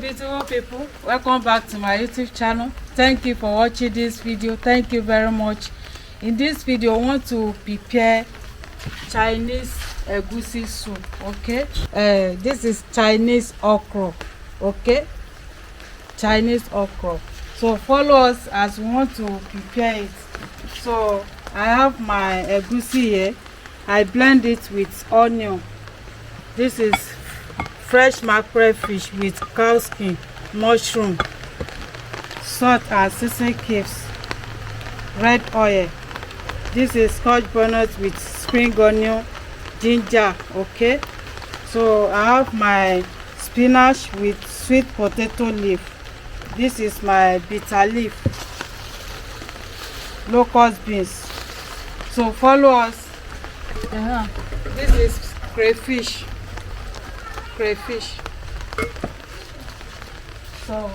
beautiful people, welcome back to my YouTube channel. Thank you for watching this video. Thank you very much. In this video, I want to prepare Chinese egusi soup. Okay, this is Chinese okra. Okay, Chinese okra. So follow us as we want to prepare it. So I have my egusi here. I blend it with onion. This is fresh mackerel fish with cow skin, mushroom, salt and seasoning cubes, red oil. This is scotch bonnet with spring onion, ginger. Okay, so I have my spinach with sweet potato leaf. This is my bitter leaf, locust beans. So follow us. This is crayfish. So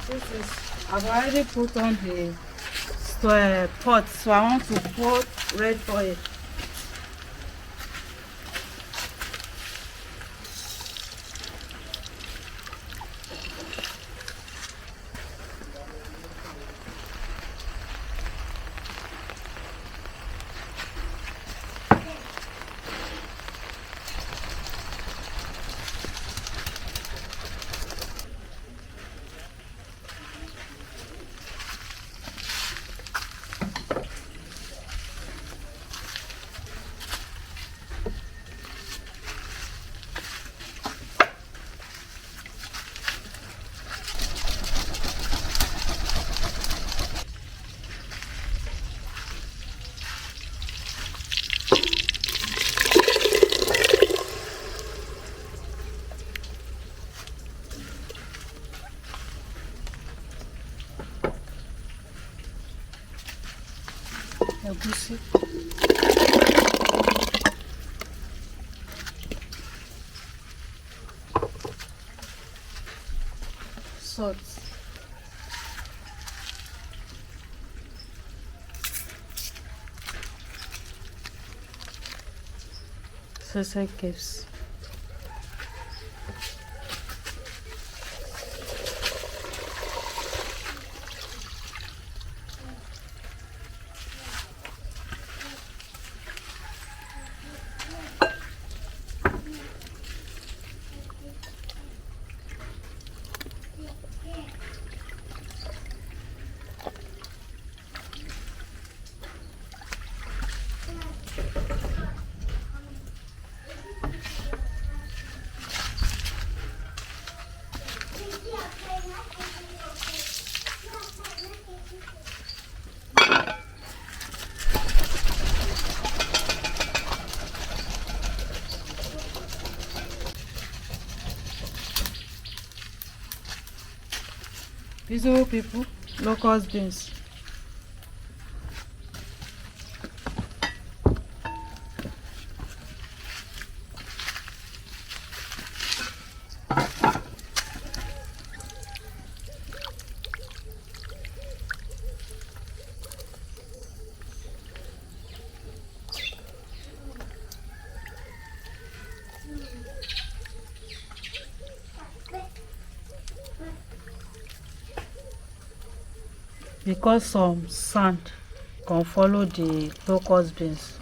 this is, I've already put on the pot, so I want to put red oil. Egusi. Salt. Seasoning cubes. Beautiful people, locust beans. Because some sand can follow the locust beans.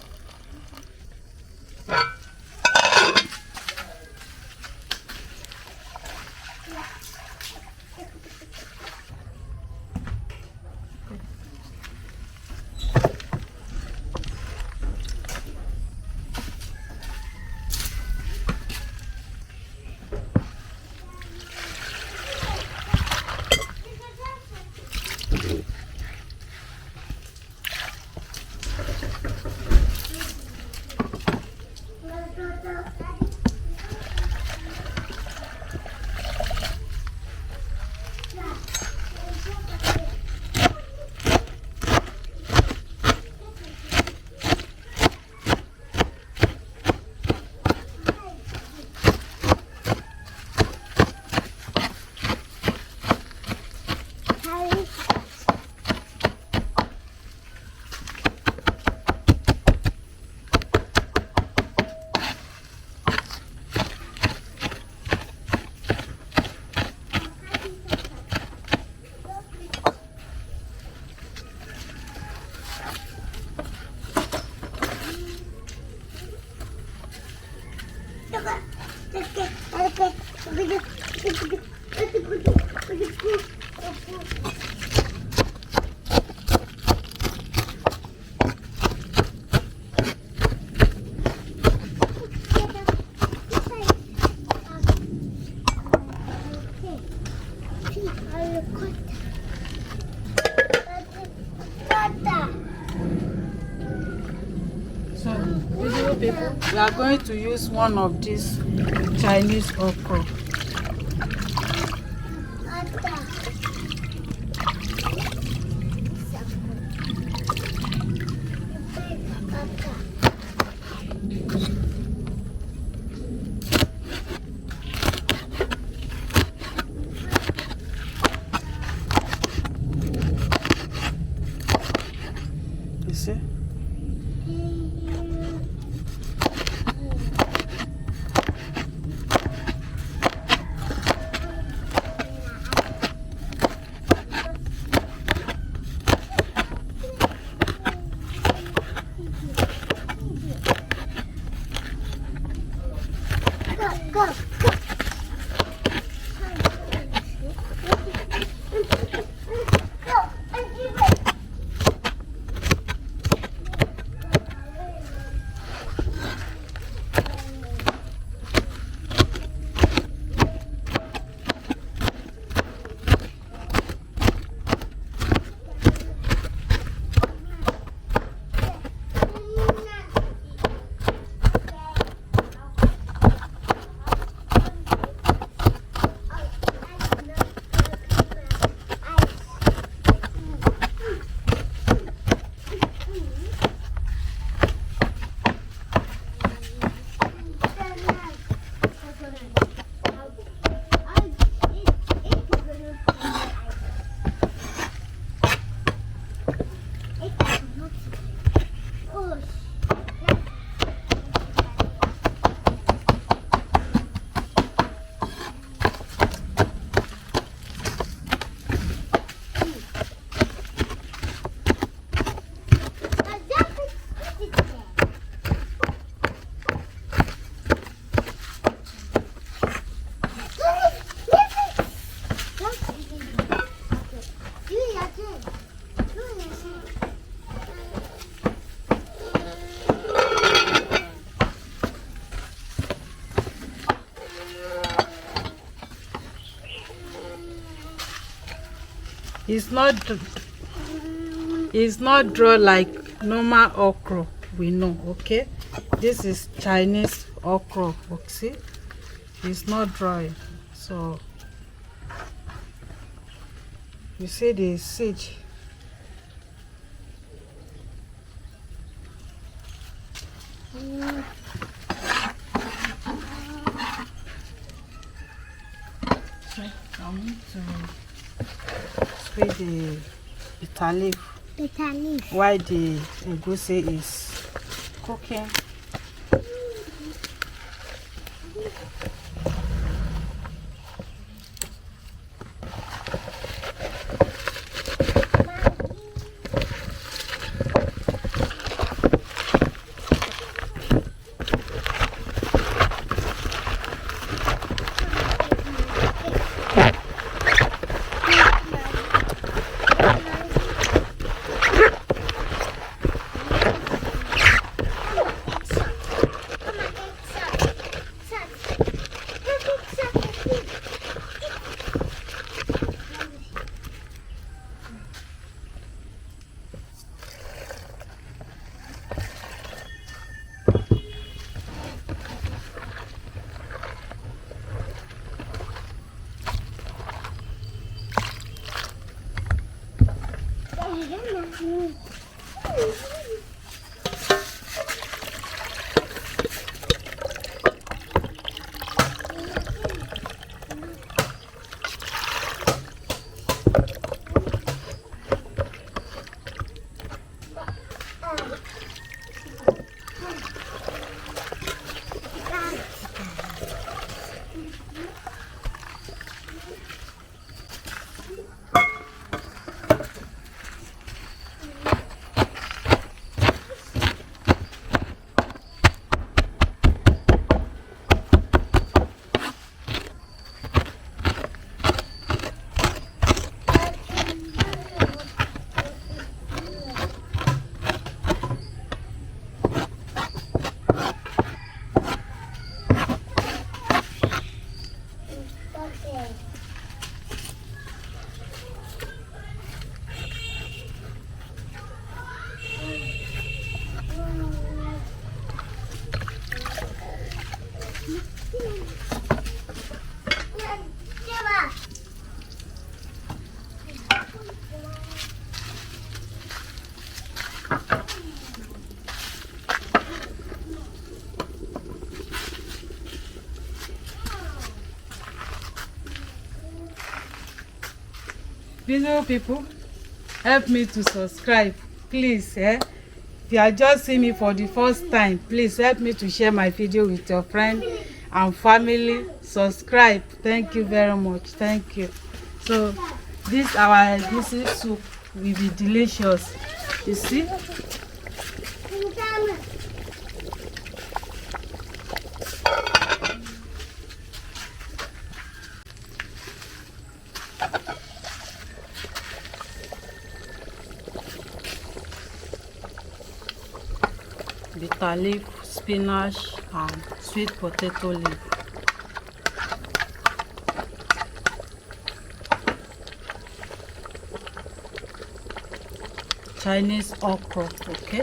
people, we are going to use one of these Chinese okra. You see? Go. It's not draw like normal okra we know, okay? This is Chinese okra, see? It's not dry. So you see the seed. I'm going to spray the bitter leaf. Bitter leaf. While the egusi is cooking. Beautiful people, help me to subscribe, please. If you are just seeing me for the first time, please help me to share my video with your friend and family. Subscribe. Thank you very much. Thank you. So this our egusi soup will be delicious. You see? Bitter leaf, spinach, and sweet potato leaf. Chinese okra, okay?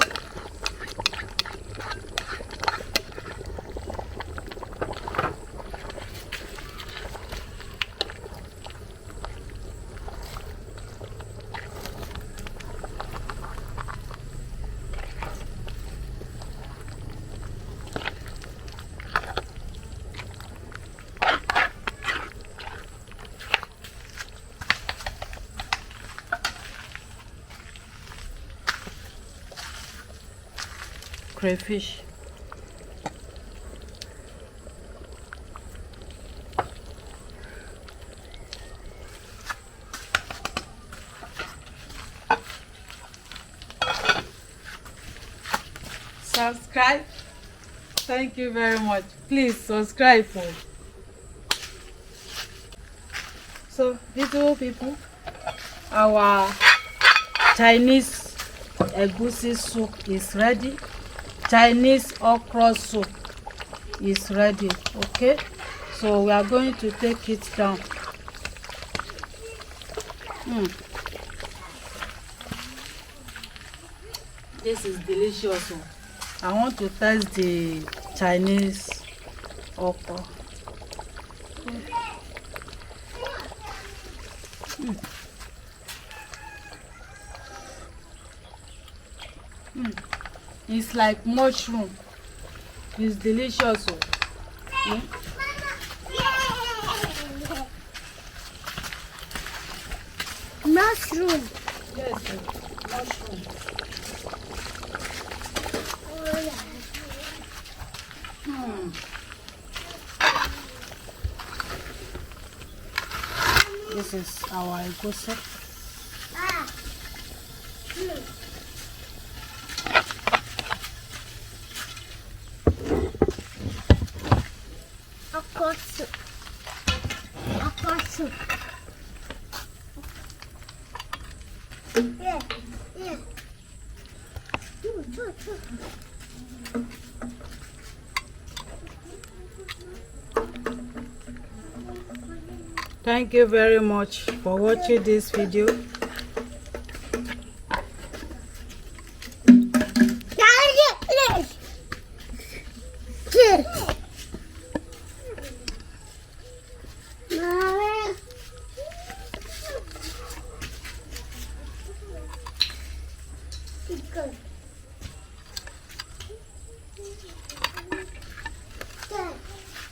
Crayfish. Subscribe. Thank you very much. Please subscribe. So, beautiful people, our Chinese egusi soup is ready. Chinese okra soup is ready. Okay, so we are going to take it down. This is delicious. I want to test the Chinese okra. It's like mushroom. It's delicious. Mushroom. Yes, mushroom. This is our egusi. Okra soup. Okra soup. Yeah, yeah. Thank you very much for watching this video.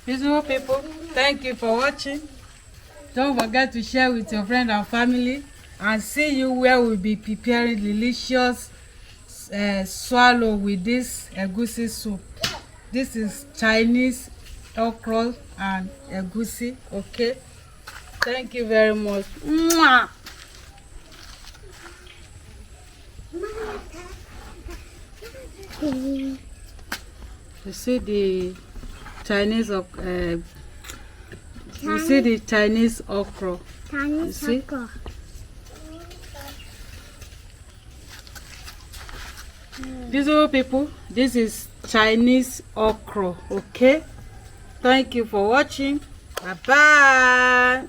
Beautiful people, thank you for watching. Don't forget to share with your friend and family, and see you where we'll be preparing delicious swallow with this egusi soup. This is Chinese okra and egusi. Okay, thank you very much. Mwah! You see the Chinese you see the Chinese okra. Chinese okra. Beautiful people, this is Chinese okra. Okay, thank you for watching. Bye bye.